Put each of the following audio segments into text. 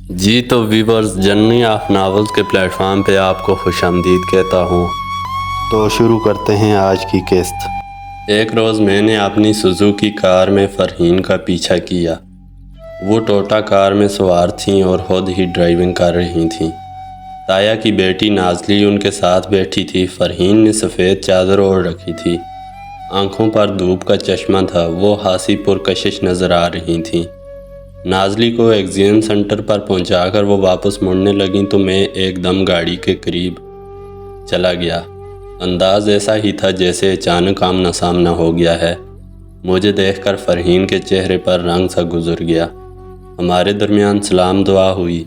جی تو viewers, journey of novels کے plate form پہ آپ کو خوش آمدید کہتا ہوں۔ تو شروع کرتے ہیں آج کی قسط۔ ایک روز میں نے اپنی سوزوکی کار میں فرحین کا پیچھا کیا۔ وہ ٹوٹا کار میں سوار تھیں اور خود ہی ڈرائیونگ کر رہی تھیں۔ تایا کی بیٹی نازلی ان کے ساتھ بیٹھی تھی۔ فرحین نے سفید چادر اوڑھ رکھی تھی، آنکھوں پر دھوپ کا چشمہ تھا۔ وہ ہنسی پرکشش نظر آ رہی تھیں۔ نازلی کو ایگزیم سینٹر پر پہنچا کر وہ واپس مڑنے لگیں تو میں ایک دم گاڑی کے قریب چلا گیا۔ انداز ایسا ہی تھا جیسے اچانک آمنا سامنا ہو گیا ہے۔ مجھے دیکھ کر فرحین کے چہرے پر رنگ سا گزر گیا۔ ہمارے درمیان سلام دعا ہوئی۔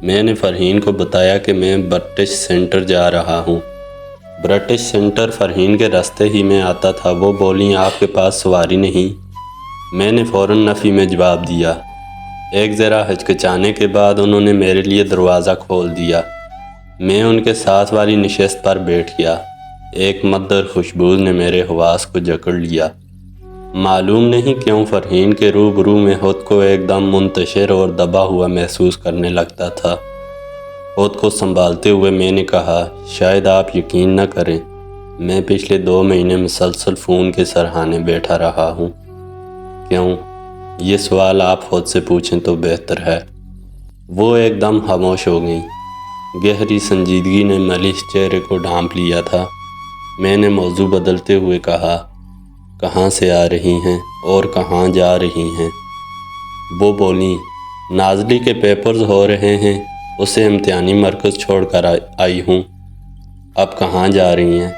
میں نے فرحین کو بتایا کہ میں برٹش سینٹر جا رہا ہوں۔ برٹش سینٹر فرحین کے راستے ہی میں آتا تھا۔ وہ بولیں، آپ کے پاس سواری نہیں؟ میں نے فوراً نفی میں جواب دیا۔ ایک ذرا ہچکچانے کے بعد انہوں نے میرے لیے دروازہ کھول دیا۔ میں ان کے ساتھ والی نشست پر بیٹھ گیا۔ ایک معطر خوشبو نے میرے حواس کو جکڑ لیا۔ معلوم نہیں کیوں فرحین کے روبرو میں خود کو ایک دم منتشر اور دبا ہوا محسوس کرنے لگتا تھا۔ خود کو سنبھالتے ہوئے میں نے کہا، شاید آپ یقین نہ کریں، میں پچھلے 2 مہینے مسلسل فون کے سرہانے بیٹھا رہا ہوں۔ کیوں؟ یہ سوال آپ خود سے پوچھیں تو بہتر ہے۔ وہ ایک دم خاموش ہو گئیں۔ گہری سنجیدگی نے ملح چہرے کو ڈھانپ لیا تھا۔ میں نے موضوع بدلتے ہوئے کہا، کہاں سے آ رہی ہیں اور کہاں جا رہی ہیں؟ وہ بولیں، نازلی کے پیپرز ہو رہے ہیں، اسے امتحانی مرکز چھوڑ کر آئی ہوں۔ اب کہاں جا رہی ہیں؟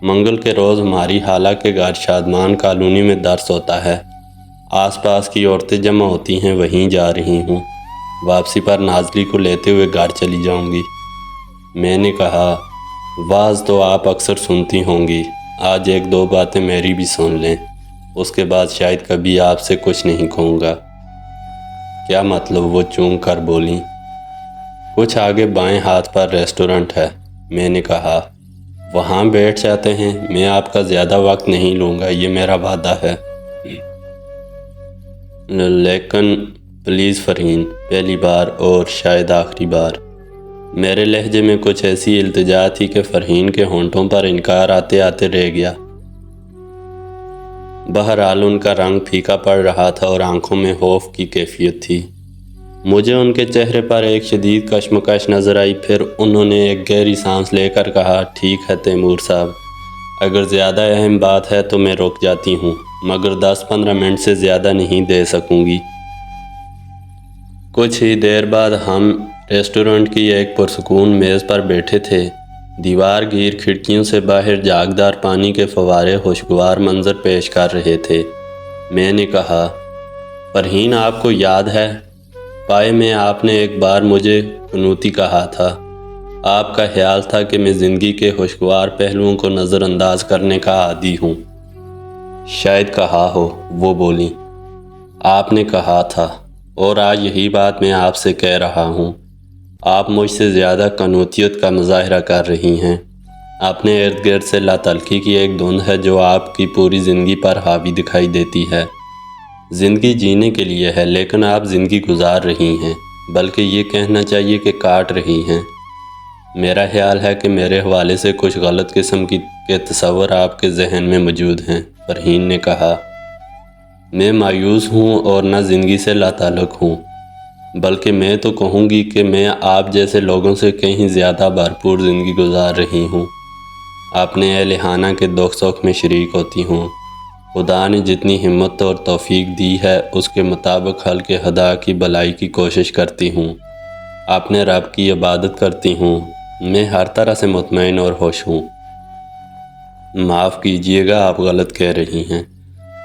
منگل کے روز ہماری خالہ کے گھر شادمان کالونی میں درس ہوتا ہے۔ آس پاس کی عورتیں جمع ہوتی ہیں، وہیں جا رہی ہوں۔ واپسی پر نازلی کو لیتے ہوئے گھر چلی جاؤں گی۔ میں نے کہا، واعظ تو آپ اکثر سنتی ہوں گی، آج 1-2 باتیں میری بھی سن لیں، اس کے بعد شاید کبھی آپ سے کچھ نہیں کہوں گا۔ کیا مطلب؟ وہ چونک کر بولیں۔ کچھ آگے بائیں ہاتھ پر ریسٹورنٹ ہے۔ میں نے کہا، وہاں بیٹھ جاتے ہیں، میں آپ کا زیادہ وقت نہیں لوں گا، یہ میرا وعدہ ہے۔ لیکن پلیز فرحین، پہلی بار اور شاید آخری بار۔ میرے لہجے میں کچھ ایسی التجا تھی کہ فرحین کے ہونٹوں پر انکار آتے آتے رہ گیا۔ بہرحال ان کا رنگ پھیکا پڑ رہا تھا اور آنکھوں میں خوف کی کیفیت تھی۔ مجھے ان کے چہرے پر ایک شدید کشمکش نظر آئی۔ پھر انہوں نے ایک گہری سانس لے کر کہا، ٹھیک ہے تیمور صاحب، اگر زیادہ اہم بات ہے تو میں رک جاتی ہوں، مگر 10-15 منٹ سے زیادہ نہیں دے سکوں گی۔ کچھ ہی دیر بعد ہم ریسٹورنٹ کی ایک پرسکون میز پر بیٹھے تھے۔ دیوار گیر کھڑکیوں سے باہر جاگدار پانی کے فوارے خوشگوار منظر پیش کر رہے تھے۔ میں نے کہا، فرحین، آپ کو یاد ہے پائے میں آپ نے ایک بار مجھے کنوتی کہا تھا؟ آپ کا خیال تھا کہ میں زندگی کے خوشگوار پہلوؤں کو نظر انداز کرنے کا عادی ہوں۔ شاید کہا ہو، وہ بولیں۔ آپ نے کہا تھا، اور آج یہی بات میں آپ سے کہہ رہا ہوں۔ آپ مجھ سے زیادہ قنوتیت کا مظاہرہ کر رہی ہیں۔ اپنے ارد گرد سے لاتعلقی کی ایک دھند ہے جو آپ کی پوری زندگی پر حاوی دکھائی دیتی ہے۔ زندگی جینے کے لیے ہے، لیکن آپ زندگی گزار رہی ہیں، بلکہ یہ کہنا چاہیے کہ کاٹ رہی ہیں۔ میرا خیال ہے کہ میرے حوالے سے کچھ غلط قسم کے تصور آپ کے ذہن میں موجود ہیں، فرحین نے کہا۔ میں مایوس ہوں اور نہ زندگی سے لاتعلق ہوں، بلکہ میں تو کہوں گی کہ میں آپ جیسے لوگوں سے کہیں زیادہ بھرپور زندگی گزار رہی ہوں۔ اپنے اہل خانہ کے دکھ سکھ میں شریک ہوتی ہوں۔ خدا نے جتنی ہمت اور توفیق دی ہے، اس کے مطابق خلق خدا کی بھلائی کی کوشش کرتی ہوں، اپنے رب کی عبادت کرتی ہوں۔ میں ہر طرح سے مطمئن اور خوش ہوں۔ معاف کیجیے گا، آپ غلط کہہ رہی ہیں،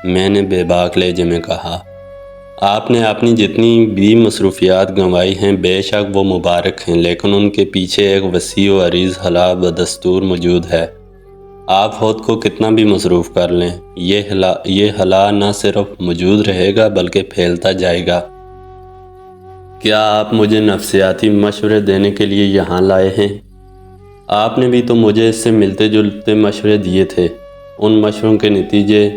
میں نے بے باک لہجے میں کہا۔ آپ نے اپنی جتنی بھی مصروفیات گنوائی ہیں، بے شک وہ مبارک ہیں، لیکن ان کے پیچھے ایک وسیع و عریض خلا بدستور موجود ہے۔ آپ خود کو کتنا بھی مصروف کر لیں، یہ خلا نہ صرف موجود رہے گا بلکہ پھیلتا جائے گا۔ کیا آپ مجھے نفسیاتی مشورے دینے کے لیے یہاں لائے ہیں؟ آپ نے بھی تو مجھے اس سے ملتے جلتے مشورے دیے تھے۔ ان مشوروں کے نتیجے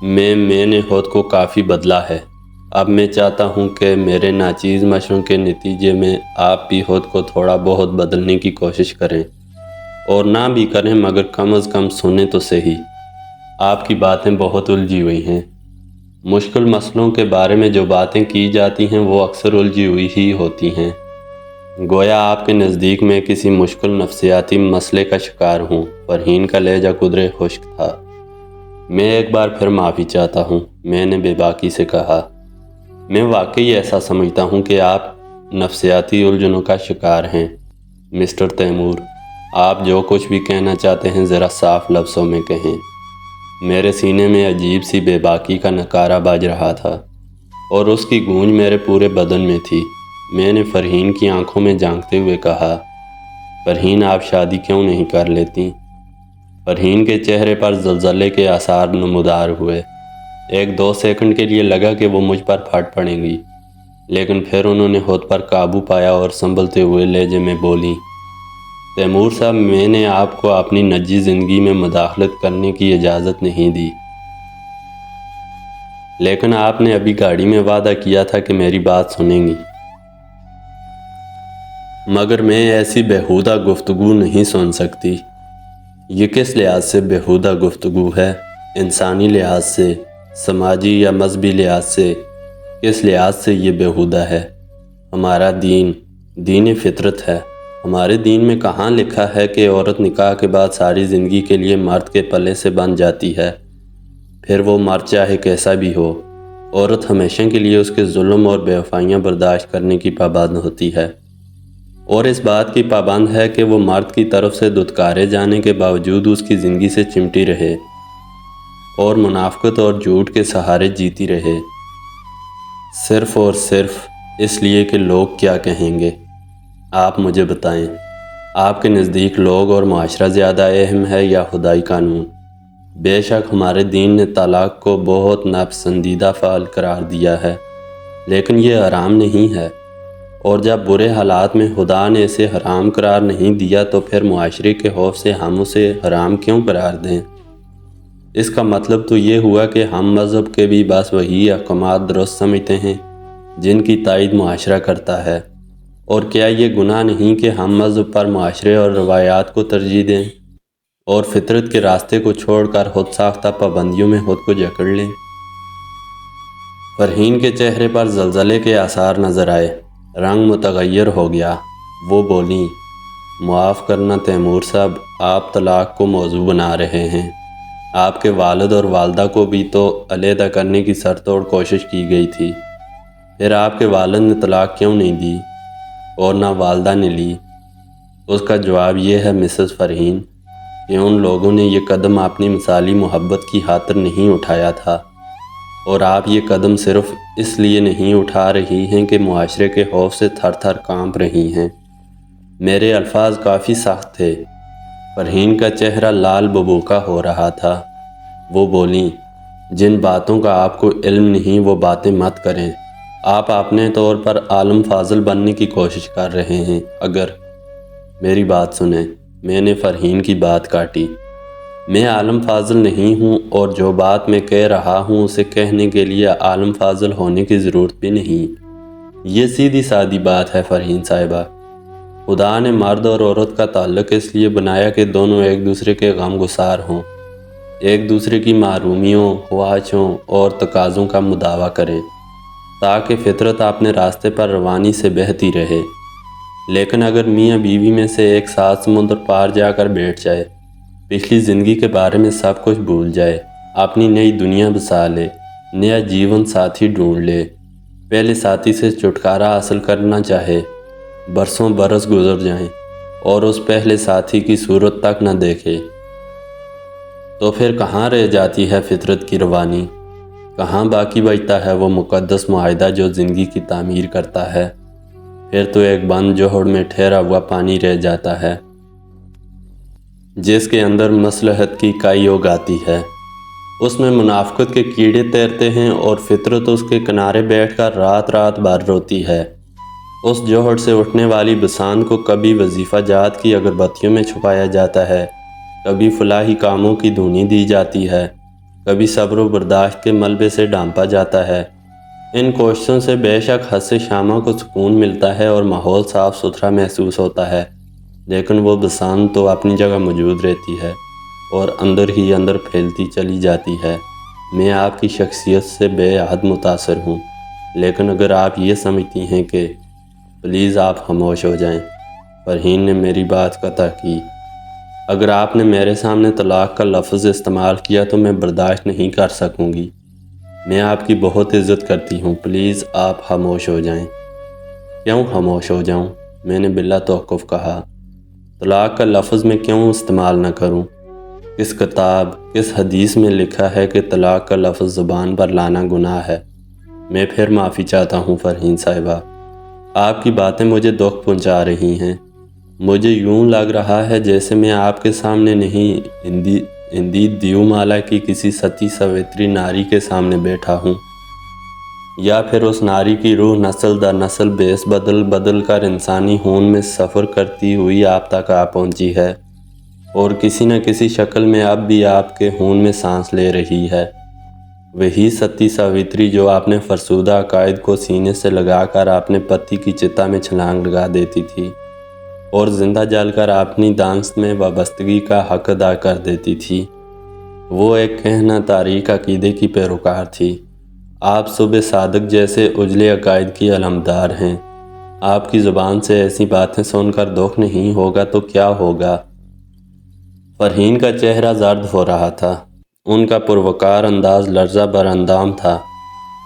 میں نے خود کو کافی بدلا ہے۔ اب میں چاہتا ہوں کہ میرے ناچیز مشوروں کے نتیجے میں آپ بھی خود کو تھوڑا بہت بدلنے کی کوشش کریں، اور نہ بھی کریں مگر کم از کم سنیں تو صحیح۔ آپ کی باتیں بہت الجھی ہوئی ہیں۔ مشکل مسئلوں کے بارے میں جو باتیں کی جاتی ہیں وہ اکثر الجھی ہوئی ہی ہوتی ہیں۔ گویا آپ کے نزدیک میں کسی مشکل نفسیاتی مسئلے کا شکار ہوں۔ فرحین کا لہجہ قدرے خشک تھا۔ میں ایک بار پھر معافی چاہتا ہوں، میں نے بے باکی سے کہا۔ میں واقعی ایسا سمجھتا ہوں کہ آپ نفسیاتی الجھنوں کا شکار ہیں۔ مسٹر تیمور، آپ جو کچھ بھی کہنا چاہتے ہیں ذرا صاف لفظوں میں کہیں۔ میرے سینے میں عجیب سی بے باکی کا نکارہ بج رہا تھا اور اس کی گونج میرے پورے بدن میں تھی۔ میں نے فرحین کی آنکھوں میں جھانکتے ہوئے کہا، فرحین آپ شادی کیوں نہیں کر لیتی؟ فرحین کے چہرے پر زلزلے کے آثار نمودار ہوئے۔ 1-2 سیکنڈ کے لیے لگا کہ وہ مجھ پر پھٹ پڑیں گی، لیکن پھر انہوں نے خود پر قابو پایا اور سنبھلتے ہوئے لہجے میں بولیں، تیمور صاحب، میں نے آپ کو اپنی نجی زندگی میں مداخلت کرنے کی اجازت نہیں دی، لیکن آپ نے ابھی گاڑی میں وعدہ کیا تھا کہ میری بات سنیں گی۔ مگر میں ایسی بیہودہ گفتگو نہیں سن سکتی۔ یہ کس لحاظ سے بیہودہ گفتگو ہے؟ انسانی لحاظ سے، سماجی یا مذہبی لحاظ سے، کس لحاظ سے یہ بیہودہ ہے؟ ہمارا دین فطرت ہے۔ ہمارے دین میں کہاں لکھا ہے کہ عورت نکاح کے بعد ساری زندگی کے لیے مرد کے پلے سے بن جاتی ہے؟ پھر وہ مرد چاہے کیسا بھی ہو، عورت ہمیشہ کے لیے اس کے ظلم اور بے وفائیاں برداشت کرنے کی پابند ہوتی ہے، اور اس بات کی پابند ہے کہ وہ مرد کی طرف سے دھتکارے جانے کے باوجود اس کی زندگی سے چمٹی رہے اور منافقت اور جھوٹ کے سہارے جیتی رہے، صرف اور صرف اس لیے کہ لوگ کیا کہیں گے۔ آپ مجھے بتائیں، آپ کے نزدیک لوگ اور معاشرہ زیادہ اہم ہے یا خدائی قانون؟ بے شک ہمارے دین نے طلاق کو بہت ناپسندیدہ فعل قرار دیا ہے، لیکن یہ حرام نہیں ہے، اور جب برے حالات میں خدا نے اسے حرام قرار نہیں دیا تو پھر معاشرے کے خوف سے ہم اسے حرام کیوں قرار دیں؟ اس کا مطلب تو یہ ہوا کہ ہم مذہب کے بھی بس وہی احکامات درست سمجھتے ہیں جن کی تائید معاشرہ کرتا ہے، اور کیا یہ گناہ نہیں کہ ہم مذہب پر معاشرے اور روایات کو ترجیح دیں اور فطرت کے راستے کو چھوڑ کر خود ساختہ پابندیوں میں خود کو جکڑ لیں؟ فرحین کے چہرے پر زلزلے کے آثار نظر آئے، رنگ متغیر ہو گیا۔ وہ بولیں، معاف کرنا تیمور صاحب، آپ طلاق کو موضوع بنا رہے ہیں۔ آپ کے والد اور والدہ کو بھی تو علیحدہ کرنے کی سر توڑ کوشش کی گئی تھی، پھر آپ کے والد نے طلاق کیوں نہیں دی اور نہ والدہ نے لی؟ اس کا جواب یہ ہے مسز فرحین کہ ان لوگوں نے یہ قدم اپنی مثالی محبت کی خاطر نہیں اٹھایا تھا، اور آپ یہ قدم صرف اس لیے نہیں اٹھا رہی ہیں کہ معاشرے کے خوف سے تھر تھر کانپ رہی ہیں۔ میرے الفاظ کافی سخت تھے۔ فرحین کا چہرہ لال ببوکا ہو رہا تھا۔ وہ بولیں، جن باتوں کا آپ کو علم نہیں وہ باتیں مت کریں۔ آپ اپنے طور پر عالم فاضل بننے کی کوشش کر رہے ہیں۔ اگر میری بات سنیں، میں نے فرحین کی بات کاٹی۔ میں عالم فاضل نہیں ہوں، اور جو بات میں کہہ رہا ہوں اسے کہنے کے لیے عالم فاضل ہونے کی ضرورت بھی نہیں۔ یہ سیدھی سادی بات ہے فرحین صاحبہ۔ خدا نے مرد اور عورت کا تعلق اس لیے بنایا کہ دونوں ایک دوسرے کے غم گسار ہوں، ایک دوسرے کی محرومیوں، خواہشوں اور تقاضوں کا مداوع کریں، تاکہ فطرت اپنے راستے پر روانی سے بہتی رہے۔ لیکن اگر میاں بیوی میں سے ایک 7 سمندر پار جا کر بیٹھ جائے، پچھلی زندگی کے بارے میں سب کچھ بھول جائے، اپنی نئی دنیا بسا لے، نیا جیون ساتھی ڈھونڈ لے، پہلے ساتھی سے چھٹکارا حاصل کرنا چاہے، برسوں برس گزر جائیں اور اس پہلے ساتھی کی صورت تک نہ دیکھے، تو پھر کہاں رہ جاتی ہے فطرت کی روانی؟ کہاں باقی بچتا ہے وہ مقدس معاہدہ جو زندگی کی تعمیر کرتا ہے؟ پھر تو ایک بند جوہر میں ٹھہرا ہوا پانی رہ جاتا ہے جس کے اندر مصلحت کی کائی اگاتی ہے۔ اس میں منافقت کے کیڑے تیرتے ہیں اور فطرت اس کے کنارے بیٹھ کر رات رات بھر روتی ہے۔ اس جوہر سے اٹھنے والی بسان کو کبھی وظیفہ جات کی اگربتیوں میں چھپایا جاتا ہے، کبھی فلاحی کاموں کی دھونی دی جاتی ہے، کبھی صبر و برداشت کے ملبے سے ڈھانپا جاتا ہے، ان کوششوں سے بے شک حد سے شامہ کو سکون ملتا ہے اور ماحول صاف ستھرا محسوس ہوتا ہے، لیکن وہ بسان تو اپنی جگہ موجود رہتی ہے اور اندر ہی اندر پھیلتی چلی جاتی ہے۔ میں آپ کی شخصیت سے بے حد متاثر ہوں، لیکن اگر آپ یہ سمجھتی ہیں کہ پلیز آپ خاموش ہو جائیں۔ فرحین نے میری بات قطع کی۔ اگر آپ نے میرے سامنے طلاق کا لفظ استعمال کیا تو میں برداشت نہیں کر سکوں گی۔ میں آپ کی بہت عزت کرتی ہوں، پلیز آپ خاموش ہو جائیں۔ کیوں خاموش ہو جاؤں؟ میں نے بلا توقف کہا۔ طلاق کا لفظ میں کیوں استعمال نہ کروں؟ کس کتاب، کس حدیث میں لکھا ہے کہ طلاق کا لفظ زبان پر لانا گناہ ہے؟ میں پھر معافی چاہتا ہوں فرحین صاحبہ، آپ کی باتیں مجھے دکھ پہنچا رہی ہیں۔ مجھے یوں لگ رہا ہے جیسے میں آپ کے سامنے نہیں، اندید دیومالا کی کسی ستی ساوتری ناری کے سامنے بیٹھا ہوں، یا پھر اس ناری کی روح نسل در نسل بیس بدل بدل کر انسانی خون میں سفر کرتی ہوئی آپ تک آ پہنچی ہے اور کسی نہ کسی شکل میں اب بھی آپ کے خون میں سانس لے رہی ہے۔ وہی ستی ساوتری جو آپ نے فرسودہ عقائد کو سینے سے لگا کر اپنے پتی کی چتا میں چھلانگ لگا دیتی تھی اور زندہ جل کر اپنی دانست میں وابستگی کا حق ادا کر دیتی تھی۔ وہ ایک کہنہ تاریخ عقیدے کی پیروکار تھی۔ آپ صبح صادق جیسے اجلے عقائد کی علمدار ہیں۔ آپ کی زبان سے ایسی باتیں سن کر دکھ نہیں ہوگا تو کیا ہوگا؟ فرحین کا چہرہ زرد ہو رہا تھا، ان کا پروقار انداز لرزہ بر اندام تھا۔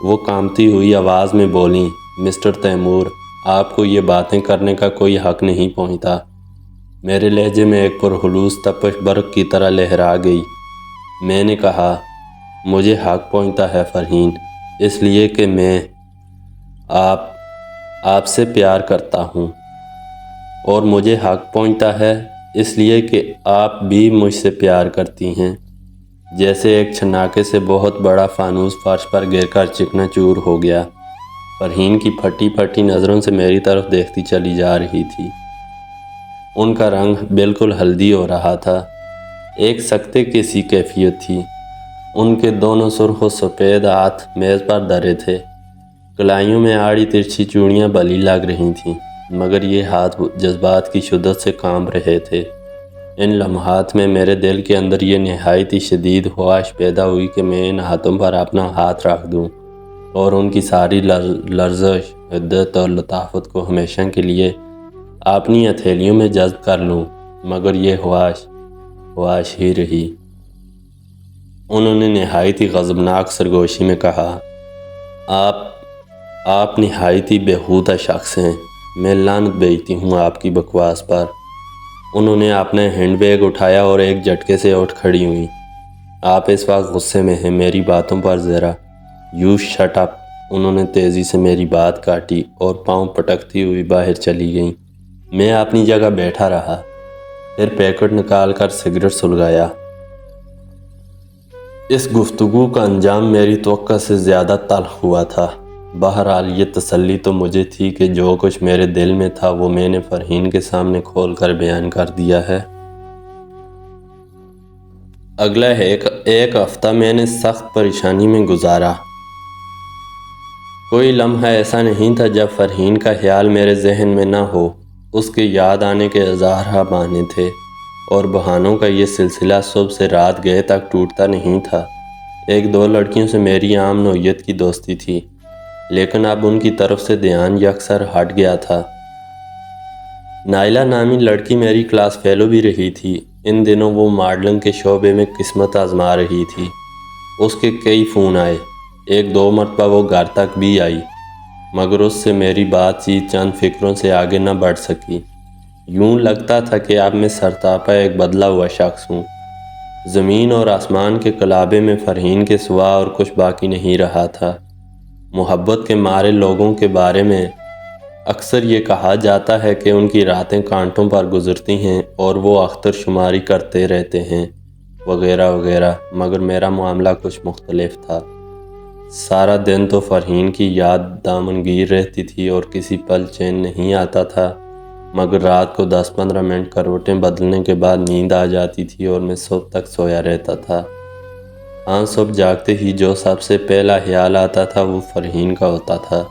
وہ کانپتی ہوئی آواز میں بولیں، مسٹر تیمور، آپ کو یہ باتیں کرنے کا کوئی حق نہیں پہنچتا۔ میرے لہجے میں ایک پرخلوص تپش برق کی طرح لہرا گئی۔ میں نے کہا، مجھے حق پہنچتا ہے فرحین، اس لیے کہ میں آپ سے پیار کرتا ہوں، اور مجھے حق پہنچتا ہے اس لیے کہ آپ بھی مجھ سے پیار کرتی ہیں۔ جیسے ایک چھناکے سے بہت بڑا فانوس فرش پر گر کر چکنا چور ہو گیا۔ فرحین کی پھٹی پھٹی نظروں سے میری طرف دیکھتی چلی جا رہی تھی۔ ان کا رنگ بالکل ہلدی ہو رہا تھا، ایک سکتے کی سی کیفیت تھی۔ ان کے دونوں سرخ و سفید ہاتھ میز پر دھرے تھے، کلائیوں میں آڑی ترچھی چوڑیاں بلی لگ رہی تھیں، مگر یہ ہاتھ جذبات کی شدت سے کانپ رہے تھے۔ ان لمحات میں میرے دل کے اندر یہ نہایت ہی شدید خواہش پیدا ہوئی کہ میں ان ہاتھوں پر اپنا ہاتھ رکھ دوں اور ان کی ساری لرزش، حدت اور لطافت کو ہمیشہ کے لیے اپنی ہتھیلیوں میں جذب کر لوں، مگر یہ خواہش ہی رہی۔ انہوں نے نہایت ہی غضبناک سرگوشی میں کہا، آپ نہایت ہی بیہودہ شخص ہیں، میں لعنت بھیجتی ہوں آپ کی بکواس پر۔ انہوں نے اپنا ہینڈ بیگ اٹھایا اور ایک جھٹکے سے اٹھ کھڑی ہوئیں۔ آپ اس وقت غصے میں ہیں، میری باتوں پر ذرا یو شٹ اپ۔ انہوں نے تیزی سے میری بات کاٹی اور پاؤں پٹکتی ہوئی باہر چلی گئیں۔ میں اپنی جگہ بیٹھا رہا، پھر پیکٹ نکال کر سگریٹ سلگایا۔ اس گفتگو کا انجام میری توقع سے زیادہ تلخ ہوا تھا۔ بہرحال یہ تسلی تو مجھے تھی کہ جو کچھ میرے دل میں تھا وہ میں نے فرحین کے سامنے کھول کر بیان کر دیا ہے۔ اگلا ایک ہفتہ میں نے سخت پریشانی میں گزارا۔ کوئی لمحہ ایسا نہیں تھا جب فرحین کا خیال میرے ذہن میں نہ ہو۔ اس کے یاد آنے کے ہزارہ بہانے تھے اور بہانوں کا یہ سلسلہ صبح سے رات گئے تک ٹوٹتا نہیں تھا۔ ایک دو لڑکیوں سے میری عام نوعیت کی دوستی تھی، لیکن اب ان کی طرف سے دھیان یکسر ہٹ گیا تھا۔ نائلہ نامی لڑکی میری کلاس فیلو بھی رہی تھی۔ ان دنوں وہ ماڈلنگ کے شعبے میں قسمت آزما رہی تھی۔ اس کے کئی فون آئے، ایک دو مرتبہ وہ گھر تک بھی آئی، مگر اس سے میری بات چیت چند فکروں سے آگے نہ بڑھ سکی۔ یوں لگتا تھا کہ اب میں سرتاپا ایک بدلا ہوا شخص ہوں۔ زمین اور آسمان کے کلابے میں فرحین کے سوا اور کچھ باقی نہیں رہا تھا۔ محبت کے مارے لوگوں کے بارے میں اکثر یہ کہا جاتا ہے کہ ان کی راتیں کانٹوں پر گزرتی ہیں اور وہ اختر شماری کرتے رہتے ہیں، وغیرہ وغیرہ، مگر میرا معاملہ کچھ مختلف تھا۔ سارا دن تو فرحین کی یاد دامنگیر رہتی تھی اور کسی پل چین نہیں آتا تھا، مگر رات کو 10-15 منٹ کروٹیں بدلنے کے بعد نیند آ جاتی تھی اور میں صبح تک سویا رہتا تھا۔ ہاں، صبح جاگتے ہی جو سب سے پہلا خیال آتا تھا وہ فرحین کا ہوتا تھا۔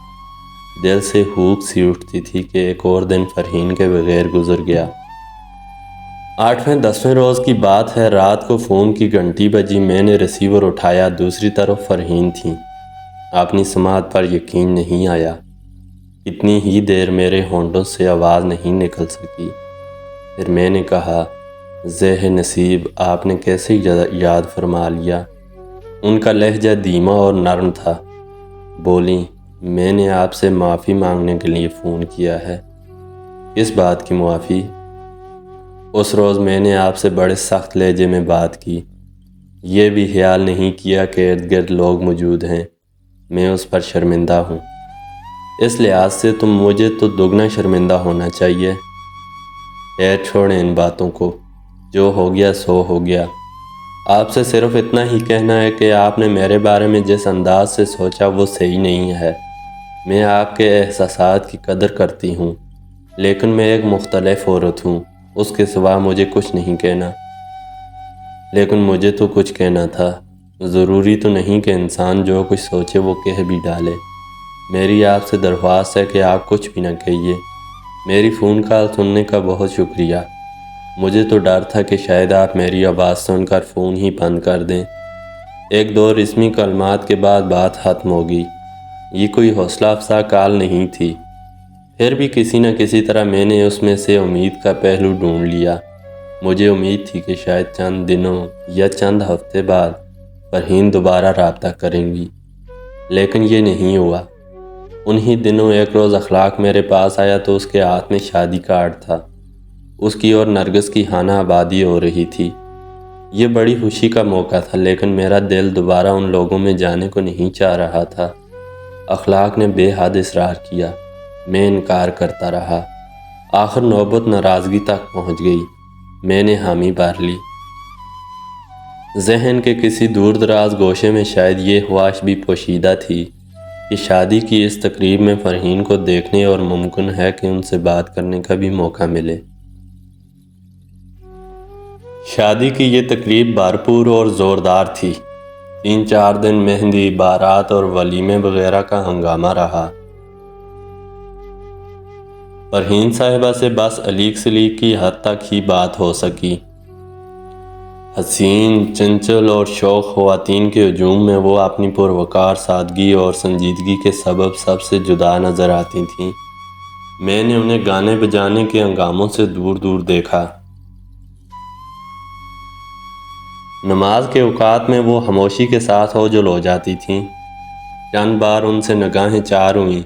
دل سے ہوک سی اٹھتی تھی کہ ایک اور دن فرحین کے بغیر گزر گیا۔ 8ویں-10ویں روز کی بات ہے، رات کو فون کی گھنٹی بجی، میں نے ریسیور اٹھایا، دوسری طرف فرحین تھیں۔ اپنی سماعت پر یقین نہیں آیا، اتنی ہی دیر میرے ہونٹوں سے آواز نہیں نکل سکی۔ پھر میں نے کہا، ذہ نصیب، آپ نے کیسے یاد فرما لیا؟ ان کا لہجہ دھیما اور نرم تھا۔ بولیں، میں نے آپ سے معافی مانگنے کے لیے فون کیا ہے۔ کس بات کی معافی؟ اس روز میں نے آپ سے بڑے سخت لہجے میں بات کی، یہ بھی خیال نہیں کیا کہ ارد گرد لوگ موجود ہیں، میں اس پر شرمندہ ہوں۔ اس لحاظ سے مجھے تو دگنا شرمندہ ہونا چاہیے۔ خیر چھوڑیں ان باتوں کو، جو ہو گیا سو ہو گیا۔ آپ سے صرف اتنا ہی کہنا ہے کہ آپ نے میرے بارے میں جس انداز سے سوچا وہ صحیح نہیں ہے۔ میں آپ کے احساسات کی قدر کرتی ہوں، لیکن میں ایک مختلف عورت ہوں، اس کے سوا مجھے کچھ نہیں کہنا۔ لیکن مجھے تو کچھ کہنا تھا۔ ضروری تو نہیں کہ انسان جو کچھ سوچے وہ کہہ بھی ڈالے۔ میری آپ سے درخواست ہے کہ آپ کچھ بھی نہ کہیے۔ میری فون کال سننے کا بہت شکریہ۔ مجھے تو ڈر تھا کہ شاید آپ میری آواز سن کر فون ہی بند کر دیں۔ ایک دو رسمی کلمات کے بعد بات ختم ہو گئی۔ یہ کوئی حوصلہ افزا کال نہیں تھی، پھر بھی کسی نہ کسی طرح میں نے اس میں سے امید کا پہلو ڈھونڈ لیا۔ مجھے امید تھی کہ شاید چند دنوں یا چند ہفتے بعد فرحین دوبارہ رابطہ کریں گی، لیکن یہ نہیں ہوا۔ انہی دنوں ایک روز اخلاق میرے پاس آیا تو اس کے ہاتھ میں شادی کارڈ تھا۔ اس کی اور نرگس کی خانہ آبادی ہو رہی تھی۔ یہ بڑی خوشی کا موقع تھا، لیکن میرا دل دوبارہ ان لوگوں میں جانے کو نہیں چاہ رہا تھا۔ اخلاق نے بے حد اصرار کیا، میں انکار کرتا رہا۔ آخر نوبت ناراضگی تک پہنچ گئی، میں نے حامی بھر لی۔ ذہن کے کسی دور دراز گوشے میں شاید یہ خواہش بھی پوشیدہ تھی کہ شادی کی اس تقریب میں فرحین کو دیکھنے اور ممکن ہے کہ ان سے بات کرنے کا بھی موقع ملے۔ شادی کی یہ تقریب بھرپور اور زوردار تھی۔ 3-4 دن مہندی، بارات اور ولیمے وغیرہ کا ہنگامہ رہا۔ فرحین صاحبہ سے بس علیق سلیق کی حد تک ہی بات ہو سکی۔ حسین، چنچل اور شوق خواتین کے ہجوم میں وہ اپنی پروقار سادگی اور سنجیدگی کے سبب سب سے جدا نظر آتی تھیں۔ میں نے انہیں گانے بجانے کے ہنگاموں سے دور دور دیکھا۔ نماز کے اوقات میں وہ خاموشی کے ساتھ اوجھل ہو جاتی تھیں۔ چند بار ان سے نگاہیں چار ہوئیں۔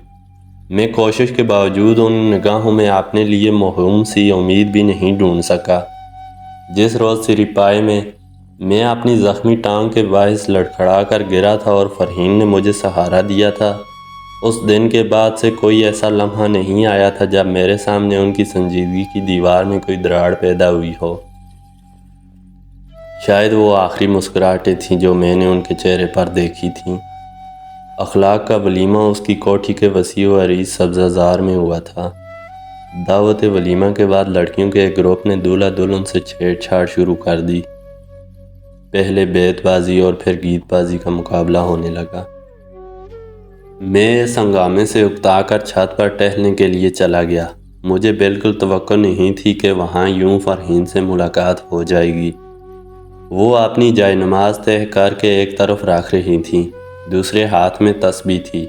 میں کوشش کے باوجود ان نگاہوں میں اپنے لیے موہوم سی امید بھی نہیں ڈھونڈ سکا۔ جس روز سری پائے میں اپنی زخمی ٹانگ کے باعث لڑکھڑا کر گرا تھا اور فرحین نے مجھے سہارا دیا تھا، اس دن کے بعد سے کوئی ایسا لمحہ نہیں آیا تھا جب میرے سامنے ان کی سنجیدگی کی دیوار میں کوئی دراڑ پیدا ہوئی ہو۔ شاید وہ آخری مسکراہٹیں تھیں جو میں نے ان کے چہرے پر دیکھی تھیں۔ اخلاق کا ولیمہ اس کی کوٹھی کے وسیع و عریض سبزہ زار میں ہوا تھا۔ دعوت ولیمہ کے بعد لڑکیوں کے ایک گروپ نے دولہا دلہن سے چھیڑ چھاڑ شروع کر دی۔ پہلے بیت بازی اور پھر گیت بازی کا مقابلہ ہونے لگا۔ میں اس ہنگامے سے اکتا کر چھت پر ٹہلنے کے لیے چلا گیا۔ مجھے بالکل توقع نہیں تھی کہ وہاں یوں فرحین سے ملاقات ہو جائے گی۔ وہ اپنی جائے نماز تہہ کر کے ایک طرف رکھ رہی تھیں، دوسرے ہاتھ میں تسبیح تھی۔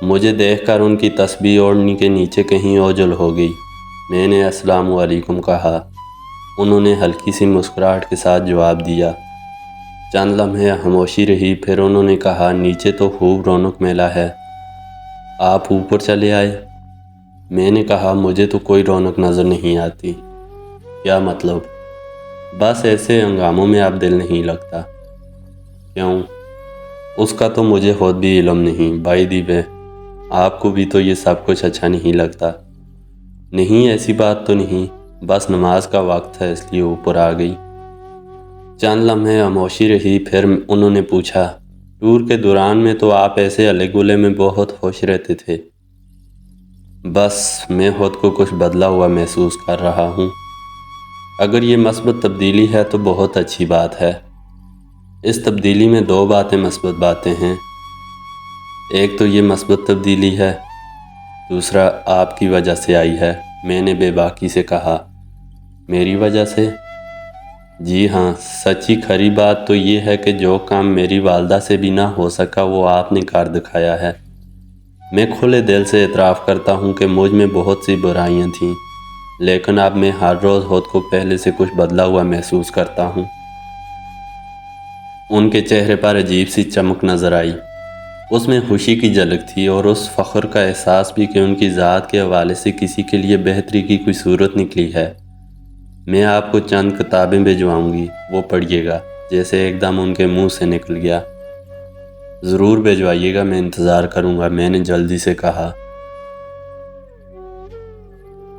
مجھے دیکھ کر ان کی تسبیح اوڑھنی کے نیچے کہیں اوجھل ہو گئی۔ میں نے السلام علیکم کہا۔ انہوں نے ہلکی سی مسکراہٹ کے ساتھ جواب دیا۔ چند لمحے خاموشی رہی، پھر انہوں نے کہا، نیچے تو خوب رونق میلہ ہے، آپ اوپر چلے آئے۔ میں نے کہا، مجھے تو کوئی رونق نظر نہیں آتی۔ کیا مطلب؟ بس ایسے ہنگاموں میں اب دل نہیں لگتا۔ کیوں؟ اس کا تو مجھے خود بھی علم نہیں۔ بائی دی وے، آپ کو بھی تو یہ سب کچھ اچھا نہیں لگتا؟ نہیں، ایسی بات تو نہیں، بس نماز کا وقت ہے اس لیے اوپر آ گئی۔ چند لمحے خاموشی رہی، پھر انہوں نے پوچھا، ٹور کے دوران میں تو آپ ایسے ہلے گلے میں بہت خوش رہتے تھے۔ بس میں خود کو کچھ بدلا ہوا محسوس کر رہا ہوں۔ اگر یہ مثبت تبدیلی ہے تو بہت اچھی بات ہے۔ اس تبدیلی میں دو مثبت باتیں ہیں۔ ایک تو یہ مثبت تبدیلی ہے، دوسرا آپ کی وجہ سے آئی ہے۔ میں نے بے باکی سے کہا، میری وجہ سے؟ جی ہاں، سچی کھری بات تو یہ ہے کہ جو کام میری والدہ سے بھی نہ ہو سکا وہ آپ نے کر دکھایا ہے۔ میں کھلے دل سے اعتراف کرتا ہوں کہ مجھ میں بہت سی برائیاں تھیں، لیکن اب میں ہر روز خود کو پہلے سے کچھ بدلا ہوا محسوس کرتا ہوں۔ ان کے چہرے پر عجیب سی چمک نظر آئی، اس میں خوشی کی جھلک تھی اور اس فخر کا احساس بھی کہ ان کی ذات کے حوالے سے کسی کے لیے بہتری کی کوئی صورت نکلی ہے۔ میں آپ کو چند کتابیں بھجواؤں گی، وہ پڑھیے گا۔ جیسے ایک دم ان کے منہ سے نکل گیا، ضرور بھجوائیے گا، میں انتظار کروں گا، میں نے جلدی سے کہا۔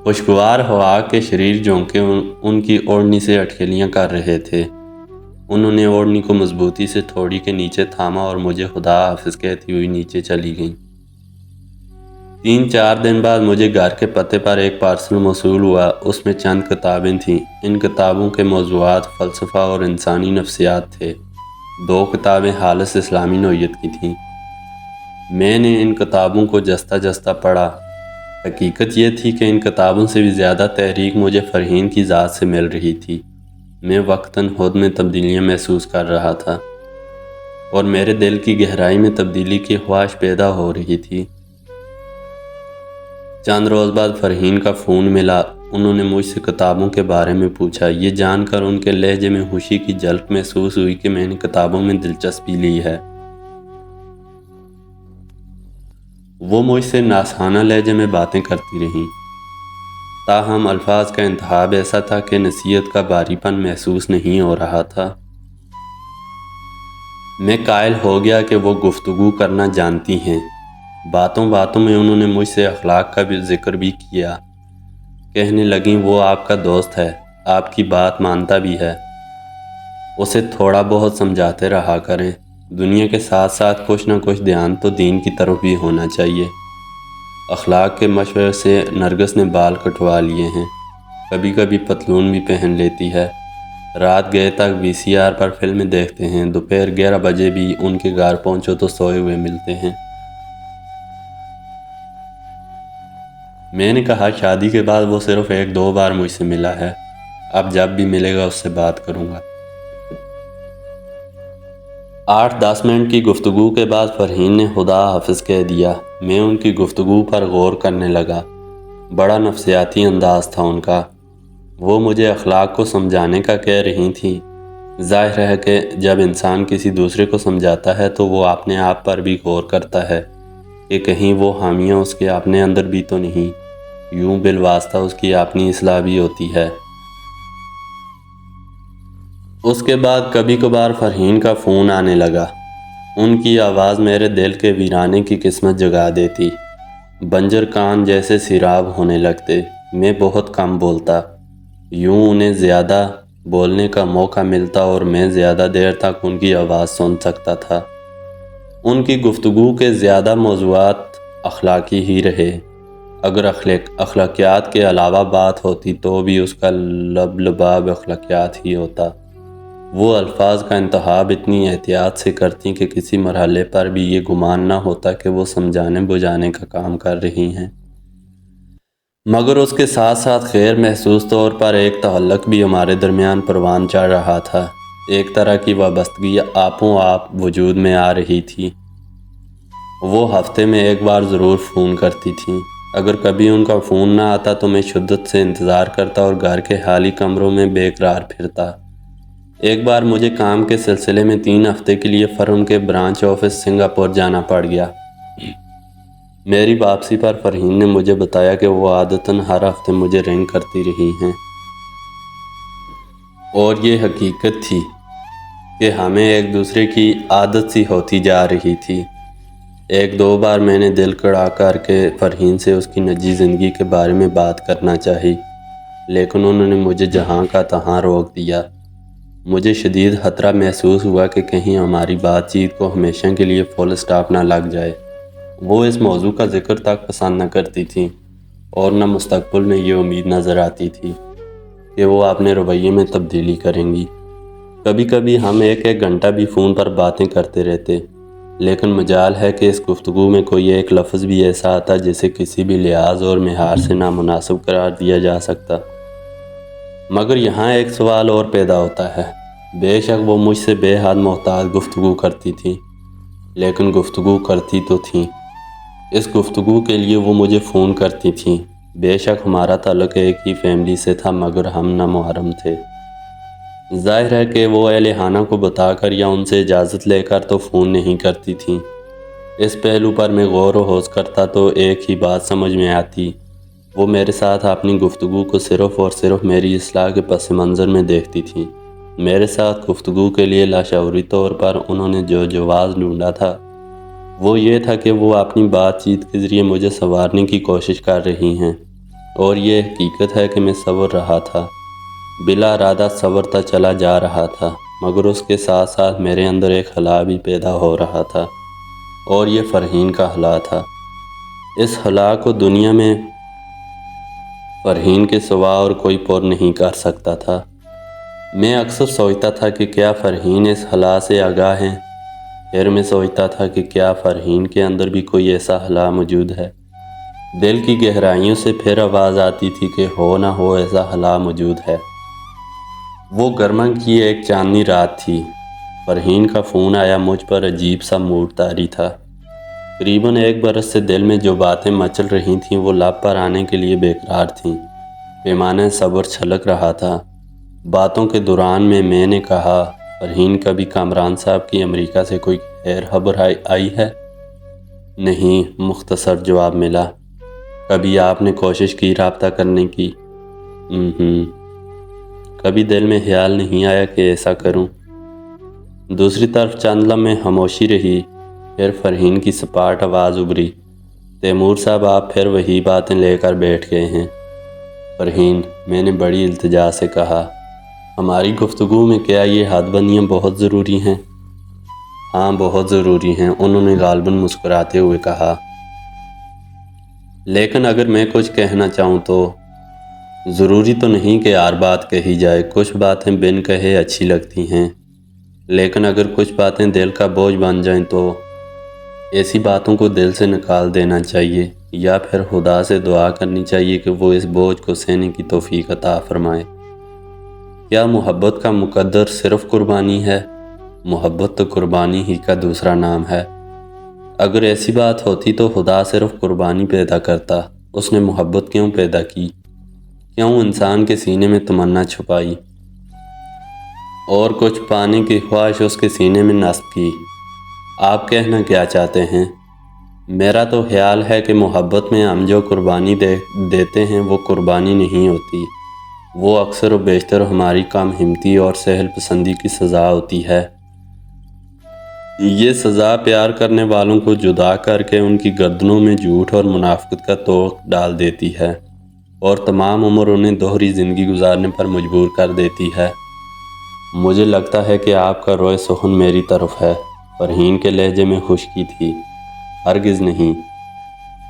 خوشگوار ہوا کے شریر جھونکے ان کی اوڑھنی سے اٹکلیاں کر رہے تھے۔ انہوں نے اوڑھنی کو مضبوطی سے تھوڑی کے نیچے تھاما اور مجھے خدا حافظ کہتی ہوئی نیچے چلی گئیں۔ 3-4 دن بعد مجھے گھر کے پتے پر ایک پارسل موصول ہوا۔ اس میں چند کتابیں تھیں۔ ان کتابوں کے موضوعات فلسفہ اور انسانی نفسیات تھے۔ 2 کتابیں خالص اسلامی نوعیت کی تھیں۔ میں نے ان کتابوں کو جستہ جستہ پڑھا۔ حقیقت یہ تھی کہ ان کتابوں سے بھی زیادہ تحریک مجھے فرحین کی ذات سے مل رہی تھی۔ میں وقتاً خود میں تبدیلیاں محسوس کر رہا تھا اور میرے دل کی گہرائی میں تبدیلی کی خواہش پیدا ہو رہی تھی۔ چند روز بعد فرحین کا فون ملا۔ انہوں نے مجھ سے کتابوں کے بارے میں پوچھا۔ یہ جان کر ان کے لہجے میں خوشی کی جھلک محسوس ہوئی کہ میں نے کتابوں میں دلچسپی لی ہے۔ وہ مجھ سے نازکانہ لہجے میں باتیں کرتی رہیں، تاہم الفاظ کا انتخاب ایسا تھا کہ نصیحت کا بھاری پن محسوس نہیں ہو رہا تھا۔ میں قائل ہو گیا کہ وہ گفتگو کرنا جانتی ہیں۔ باتوں باتوں میں انہوں نے مجھ سے اخلاق کا بھی ذکر بھی کیا۔ کہنے لگیں وہ آپ کا دوست ہے، آپ کی بات مانتا بھی ہے، اسے تھوڑا بہت سمجھاتے رہا کریں۔ دنیا کے ساتھ ساتھ کچھ نہ کچھ دھیان تو دین کی طرف بھی ہونا چاہیے۔ اخلاق کے مشورے سے نرگس نے بال کٹوا لیے ہیں، کبھی کبھی پتلون بھی پہن لیتی ہے۔ رات گئے تک VCR پر فلمیں دیکھتے ہیں، دوپہر 11 بجے بھی ان کے گھر پہنچو تو سوئے ہوئے ملتے ہیں۔ میں نے کہا شادی کے بعد وہ صرف 1-2 بار مجھ سے ملا ہے، اب جب بھی ملے گا اس سے بات کروں گا۔ 8-10 منٹ کی گفتگو کے بعد فرحین نے خدا حافظ کہہ دیا۔ میں ان کی گفتگو پر غور کرنے لگا۔ بڑا نفسیاتی انداز تھا ان کا۔ وہ مجھے اخلاق کو سمجھانے کا کہہ رہی تھیں۔ ظاہر ہے کہ جب انسان کسی دوسرے کو سمجھاتا ہے تو وہ اپنے آپ پر بھی غور کرتا ہے کہ کہیں وہ خامیاں اس کے اپنے اندر بھی تو نہیں، یوں بالواسطہ اس کی اپنی اصلاح بھی ہوتی ہے۔ اس کے بعد کبھی کبھار فرحین کا فون آنے لگا۔ ان کی آواز میرے دل کے ویرانے کی قسمت جگا دیتی۔ بنجر کان جیسے سیراب ہونے لگتے۔ میں بہت کم بولتا، یوں انہیں زیادہ بولنے کا موقع ملتا اور میں زیادہ دیر تک ان کی آواز سن سکتا تھا۔ ان کی گفتگو کے زیادہ موضوعات اخلاقی ہی رہے۔ اگر اخلاقیات کے علاوہ بات ہوتی تو بھی اس کا لباب اخلاقیات ہی ہوتا۔ وہ الفاظ کا انتخاب اتنی احتیاط سے کرتی کہ کسی مرحلے پر بھی یہ گمان نہ ہوتا کہ وہ سمجھانے بجھانے کا کام کر رہی ہیں، مگر اس کے ساتھ ساتھ غیر محسوس طور پر ایک تعلق بھی ہمارے درمیان پروان چڑھ رہا تھا۔ ایک طرح کی وابستگی آپوں آپ وجود میں آ رہی تھی۔ وہ ہفتے میں 1 بار ضرور فون کرتی تھیں۔ اگر کبھی ان کا فون نہ آتا تو میں شدت سے انتظار کرتا اور گھر کے خالی کمروں میں بے قرار پھرتا۔ ایک بار مجھے کام کے سلسلے میں 3 ہفتے کے لیے فرم کے برانچ آفس سنگاپور جانا پڑ گیا۔ میری واپسی پر فرحین نے مجھے بتایا کہ وہ عادتاً ہر ہفتے مجھے رنگ کرتی رہی ہیں اور یہ حقیقت تھی کہ ہمیں ایک دوسرے کی عادت سی ہوتی جا رہی تھی۔ 1-2 بار میں نے دل کڑا کر کے فرحین سے اس کی نجی زندگی کے بارے میں بات کرنا چاہی، لیکن انہوں نے مجھے جہاں کا تہاں روک دیا۔ مجھے شدید خطرہ محسوس ہوا کہ کہیں ہماری بات چیت کو ہمیشہ کے لیے فل سٹاپ نہ لگ جائے۔ وہ اس موضوع کا ذکر تک پسند نہ کرتی تھیں اور نہ مستقبل میں یہ امید نظر آتی تھی کہ وہ اپنے رویے میں تبدیلی کریں گی۔ کبھی کبھی ہم ایک گھنٹہ بھی فون پر باتیں کرتے رہتے، لیکن مجال ہے کہ اس گفتگو میں کوئی ایک لفظ بھی ایسا آتا جسے کسی بھی لحاظ اور معیار سے نامناسب قرار دیا جا سکتا۔ مگر یہاں ایک سوال اور پیدا ہوتا ہے۔ بے شک وہ مجھ سے بے حد محتاط گفتگو کرتی تھی، لیکن گفتگو کرتی تو تھیں۔ اس گفتگو کے لیے وہ مجھے فون کرتی تھیں۔ بے شک ہمارا تعلق ایک ہی فیملی سے تھا، مگر ہم نامحرم تھے۔ ظاہر ہے کہ وہ اہلِ کو بتا کر یا ان سے اجازت لے کر تو فون نہیں کرتی تھیں۔ اس پہلو پر میں غور و خوض کرتا تو ایک ہی بات سمجھ میں آتی، وہ میرے ساتھ اپنی گفتگو کو صرف اور صرف میری اصلاح کے پس منظر میں دیکھتی تھیں۔ میرے ساتھ گفتگو کے لیے لاشعوری طور پر انہوں نے جو جواز ڈھونڈا تھا وہ یہ تھا کہ وہ اپنی بات چیت کے ذریعے مجھے سنوارنے کی کوشش کر رہی ہیں، اور یہ حقیقت ہے کہ میں سنور رہا تھا، بلا ارادہ سنورتا چلا جا رہا تھا، مگر اس کے ساتھ ساتھ میرے اندر ایک خلا بھی پیدا ہو رہا تھا، اور یہ فرحین کا خلا تھا۔ اس خلا کو دنیا میں فرحین کے سوا اور کوئی پر نہیں کر سکتا تھا۔ میں اکثر سوچتا تھا کہ کیا فرحین اس خلا سے آگاہ ہیں؟ پھر میں سوچتا تھا کہ کیا فرحین کے اندر بھی کوئی ایسا خلا موجود ہے؟ دل کی گہرائیوں سے پھر آواز آتی تھی کہ ہو نہ ہو ایسا خلا موجود ہے۔ وہ گرما کی ایک چاندنی رات تھی۔ فرحین کا فون آیا۔ مجھ پر عجیب سا موڈ طاری تھا۔ قریباً 1 برس سے دل میں جو باتیں مچل رہی تھیں وہ لب پر آنے کے لیے بےقرار تھیں۔ پیمانہ صبر چھلک رہا تھا۔ باتوں کے دوران میں نے کہا، فرحین کبھی کامران صاحب کی امریکہ سے کوئی خیر خبر آئی ہے؟ نہیں، مختصر جواب ملا۔ کبھی آپ نے کوشش کی رابطہ کرنے کی؟ کبھی دل میں خیال نہیں آیا کہ ایسا کروں؟ دوسری طرف چند لمحے خاموشی رہی، پھر فرحین کی سپاٹ آواز ابھری، تیمور صاحب آپ پھر وہی باتیں لے کر بیٹھ گئے ہیں۔ فرحین، میں نے بڑی التجا سے کہا، ہماری گفتگو میں کیا یہ حد بندیاں بہت ضروری ہیں؟ ہاں، بہت ضروری ہیں، انہوں نے غالباً مسکراتے ہوئے کہا۔ لیکن اگر میں کچھ کہنا چاہوں تو ضروری تو نہیں کہ ہر بات کہی جائے، کچھ باتیں بن کہے اچھی لگتی ہیں، لیکن اگر کچھ باتیں دل کا بوجھ بن جائیں تو ایسی باتوں کو دل سے نکال دینا چاہیے، یا پھر خدا سے دعا کرنی چاہیے کہ وہ اس بوجھ کو سہنے کی توفیق عطا فرمائے۔ کیا محبت کا مقدر صرف قربانی ہے؟ محبت تو قربانی ہی کا دوسرا نام ہے۔ اگر ایسی بات ہوتی تو خدا صرف قربانی پیدا کرتا، اس نے محبت کیوں پیدا کی؟ کیوں انسان کے سینے میں تمنا چھپائی اور کچھ پانے کی خواہش اس کے سینے میں نصب کی؟ آپ کہنا کیا چاہتے ہیں؟ میرا تو خیال ہے کہ محبت میں ہم جو قربانی دیتے ہیں وہ قربانی نہیں ہوتی، وہ اکثر و بیشتر ہماری کم ہمتی اور سہل پسندی کی سزا ہوتی ہے۔ یہ سزا پیار کرنے والوں کو جدا کر کے ان کی گردنوں میں جھوٹ اور منافقت کا توق ڈال دیتی ہے، اور تمام عمر انہیں دوہری زندگی گزارنے پر مجبور کر دیتی ہے۔ مجھے لگتا ہے کہ آپ کا روئے سخن میری طرف ہے۔ فرحین کے لہجے میں خشکی تھی۔ ہرگز نہیں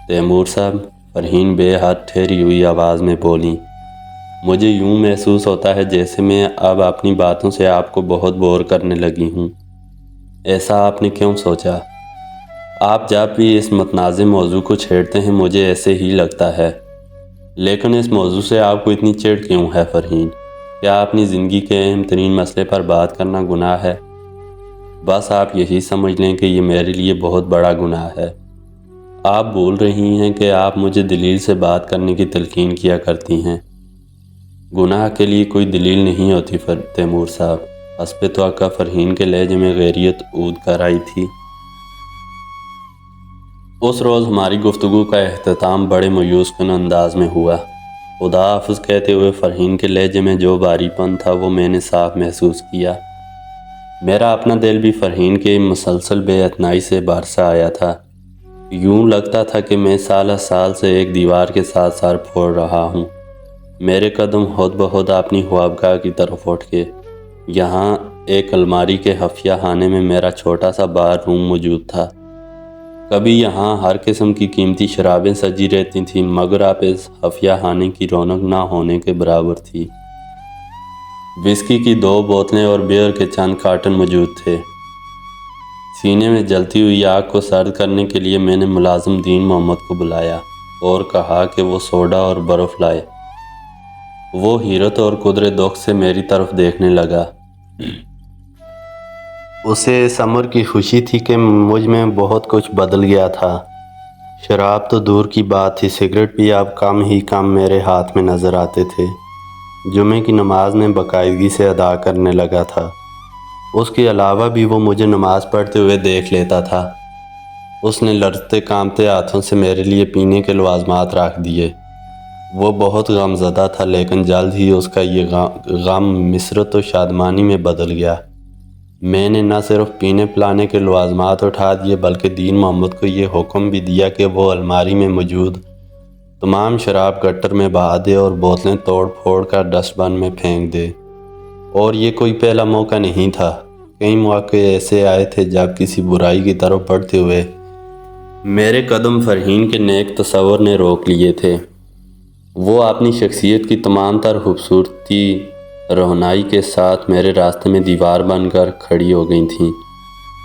تیمور صاحب، فرحین بے حد ٹھہری ہوئی آواز میں بولی، مجھے یوں محسوس ہوتا ہے جیسے میں اب اپنی باتوں سے آپ کو بہت بور کرنے لگی ہوں۔ ایسا آپ نے کیوں سوچا؟ آپ جب بھی اس متنازع موضوع کو چھیڑتے ہیں مجھے ایسے ہی لگتا ہے، لیکن اس موضوع سے آپ کو اتنی چڑ کیوں ہے فرحین؟ کیا اپنی زندگی کے اہم ترین مسئلے پر بات کرنا گناہ ہے؟ بس آپ یہی سمجھ لیں کہ یہ میرے لیے بہت بڑا گناہ ہے۔ آپ بول رہی ہیں کہ آپ مجھے دلیل سے بات کرنے کی تلقین کیا کرتی ہیں۔ گناہ کے لیے کوئی دلیل نہیں ہوتی تیمور صاحب۔ حسب توقع فرحین کے لہجے میں غیریت عود کر آئی تھی۔ اس روز ہماری گفتگو کا اختتام بڑے مایوس کن انداز میں ہوا۔ خدا حافظ کہتے ہوئے فرحین کے لہجے میں جو بھاری پن تھا وہ میں نے صاف محسوس کیا۔ میرا اپنا دل بھی فرحین کے مسلسل بے اعتنائی سے برسا آیا تھا۔ یوں لگتا تھا کہ میں سالہ سال سے ایک دیوار کے ساتھ سر پھوڑ رہا ہوں۔ میرے قدم خود بخود اپنی خوابگاہ کی طرف اٹھ کے یہاں ایک الماری کے خفیہ خانے میں میرا چھوٹا سا بار روم موجود تھا۔ کبھی یہاں ہر قسم کی قیمتی شرابیں سجی رہتی تھیں، مگر اب اس خفیہ خانے کی رونق نہ ہونے کے برابر تھی۔ وسکی کی 2 بوتلیں اور بیئر کے چند کارٹن موجود تھے۔ سینے میں جلتی ہوئی آگ کو سرد کرنے کے لیے میں نے ملازم دین محمد کو بلایا اور کہا کہ وہ سوڈا اور برف لائے۔ وہ حیرت اور قدرے دکھ سے میری طرف دیکھنے لگا۔ اسے اس امر کی خوشی تھی کہ مجھ میں بہت کچھ بدل گیا تھا۔ شراب تو دور کی بات تھی، سگریٹ بھی اب کم ہی کم میرے ہاتھ میں نظر آتے تھے۔ جمعے کی نماز میں باقاعدگی سے ادا کرنے لگا تھا۔ اس کے علاوہ بھی وہ مجھے نماز پڑھتے ہوئے دیکھ لیتا تھا۔ اس نے لرزتے کانپتے ہاتھوں سے میرے لیے پینے کے لوازمات رکھ دیے۔ وہ بہت غم زدہ تھا، لیکن جلد ہی اس کا یہ غم مسرت و شادمانی میں بدل گیا۔ میں نے نہ صرف پینے پلانے کے لوازمات اٹھا دیے بلکہ دین محمد کو یہ حکم بھی دیا کہ وہ الماری میں موجود تمام شراب گٹر میں بہا دے اور بوتلیں توڑ پھوڑ کر ڈسٹ بن میں پھینک دے۔ اور یہ کوئی پہلا موقع نہیں تھا، کئی مواقع ایسے آئے تھے جب کسی برائی کی طرف بڑھتے ہوئے میرے قدم فرحین کے نیک تصور نے روک لیے تھے۔ وہ اپنی شخصیت کی تمام تر خوبصورتی رہنائی کے ساتھ میرے راستے میں دیوار بن کر کھڑی ہو گئی تھیں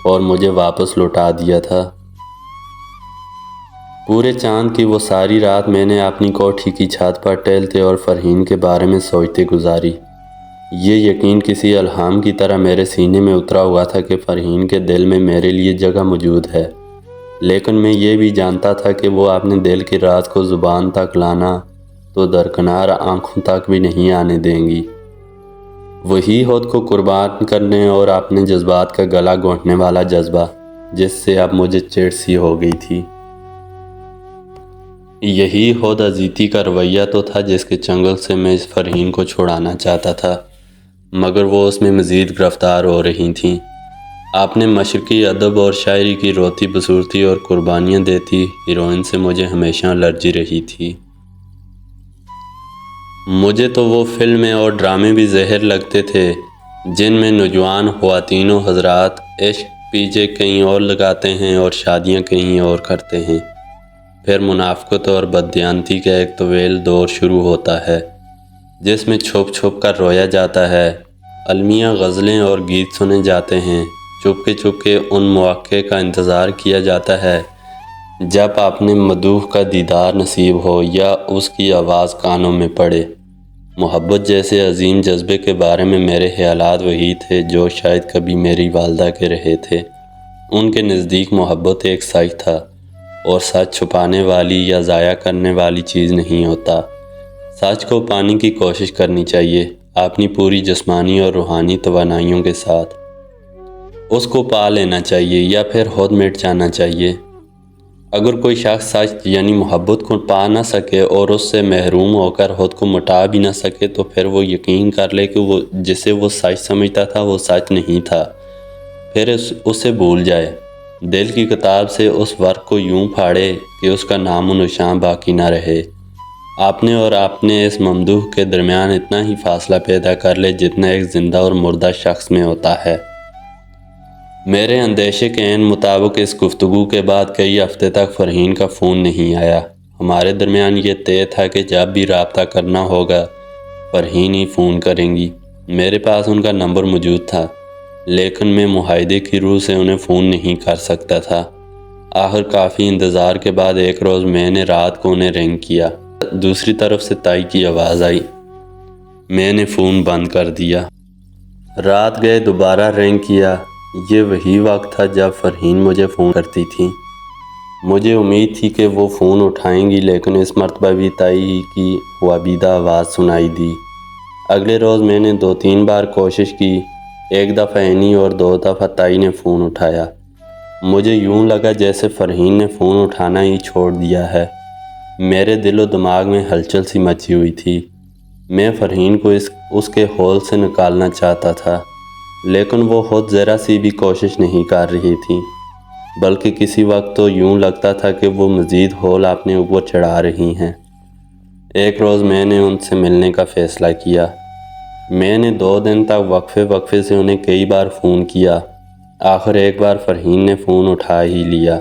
اور مجھے واپس لوٹا دیا تھا۔ پورے چاند کی وہ ساری رات میں نے اپنی کوٹھی کی چھت پر ٹہلتے اور فرحین کے بارے میں سوچتے گزاری۔ یہ یقین کسی الہام کی طرح میرے سینے میں اترا ہوا تھا کہ فرحین کے دل میں میرے لیے جگہ موجود ہے، لیکن میں یہ بھی جانتا تھا کہ وہ اپنے دل کے راز کو زبان تک لانا تو درکنار آنکھوں تک بھی نہیں آنے دیں گی۔ وہی خود کو قربان کرنے اور اپنے جذبات کا گلا گھونٹنے والا جذبہ جس سے اب مجھے چڑ سی ہو گئی تھی۔ یہی خود اذیتی کا رویہ تو تھا جس کے چنگل سے میں اس فرحین کو چھڑانا چاہتا تھا، مگر وہ اس میں مزید گرفتار ہو رہی تھیں۔ آپ نے مشرقی ادب اور شاعری کی روتی بصورتی اور قربانیاں دیتی ہیروئن سے مجھے ہمیشہ الرجی رہی تھی۔ مجھے تو وہ فلمیں اور ڈرامے بھی زہر لگتے تھے جن میں نوجوان خواتین و حضرات عشق پیچھے کہیں اور لگاتے ہیں اور شادیاں کہیں اور کرتے ہیں۔ پھر منافقت اور بددیانتی کا ایک طویل دور شروع ہوتا ہے جس میں چھپ چھپ کر رویا جاتا ہے، المیہ غزلیں اور گیت سنے جاتے ہیں، چپ کے ان مواقع کا انتظار کیا جاتا ہے جب اپنے مدوح کا دیدار نصیب ہو یا اس کی آواز کانوں میں پڑے۔ محبت جیسے عظیم جذبے کے بارے میں میرے خیالات وہی تھے جو شاید کبھی میری والدہ کے رہے تھے۔ ان کے نزدیک محبت ایک سچ تھا اور سچ چھپانے والی یا ضائع کرنے والی چیز نہیں ہوتا۔ سچ کو پانے کی کوشش کرنی چاہیے اپنی پوری جسمانی اور روحانی توانائیوں کے ساتھ۔ اس کو پا لینا چاہیے یا پھر خود مٹ جانا چاہیے۔ اگر کوئی شخص سچ یعنی محبت کو پا نہ سکے اور اس سے محروم ہو کر خود کو مٹا بھی نہ سکے تو پھر وہ یقین کر لے کہ وہ جسے وہ سچ سمجھتا تھا وہ سچ نہیں تھا، پھر اسے بھول جائے۔ دل کی کتاب سے اس ورق کو یوں پھاڑے کہ اس کا نام و نشان باقی نہ رہے۔ آپ اور اپنے اس ممدوح کے درمیان اتنا ہی فاصلہ پیدا کر لے جتنا ایک زندہ اور مردہ شخص میں ہوتا ہے۔ میرے اندیشے کے عین مطابق اس گفتگو کے بعد کئی ہفتے تک فرحین کا فون نہیں آیا۔ ہمارے درمیان یہ طے تھا کہ جب بھی رابطہ کرنا ہوگا فرحین ہی فون کریں گی۔ میرے پاس ان کا نمبر موجود تھا لیکن میں معاہدے کی روح سے انہیں فون نہیں کر سکتا تھا۔ آخر کافی انتظار کے بعد ایک روز میں نے رات کو انہیں رنگ کیا۔ دوسری طرف سے تائی کی آواز آئی۔ میں نے فون بند کر دیا۔ رات گئے دوبارہ رنگ کیا۔ یہ وہی وقت تھا جب فرحین مجھے فون کرتی تھی۔ مجھے امید تھی کہ وہ فون اٹھائیں گی لیکن اس مرتبہ بھی تائی کی خوابیدہ آواز سنائی دی۔ اگلے روز میں نے 2-3 بار کوشش کی، ایک دفعہ اینی اور 2 دفعہ تائی نے فون اٹھایا۔ مجھے یوں لگا جیسے فرحین نے فون اٹھانا ہی چھوڑ دیا ہے۔ میرے دل و دماغ میں ہلچل سی مچی ہوئی تھی۔ میں فرحین کو اس کے ہول سے نکالنا چاہتا تھا لیکن وہ خود ذرا سی بھی کوشش نہیں کر رہی تھی، بلکہ کسی وقت تو یوں لگتا تھا کہ وہ مزید ہول اپنے اوپر چڑھا رہی ہیں۔ ایک روز میں نے ان سے ملنے کا فیصلہ کیا۔ میں نے 2 دن تک وقفے سے انہیں کئی بار فون کیا۔ آخر ایک بار فرحین نے فون اٹھا ہی لیا۔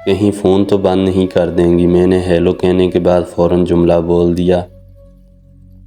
کہیں فون تو بند نہیں کر دیں گی، میں نے ہیلو کہنے کے بعد فوراً جملہ بول دیا۔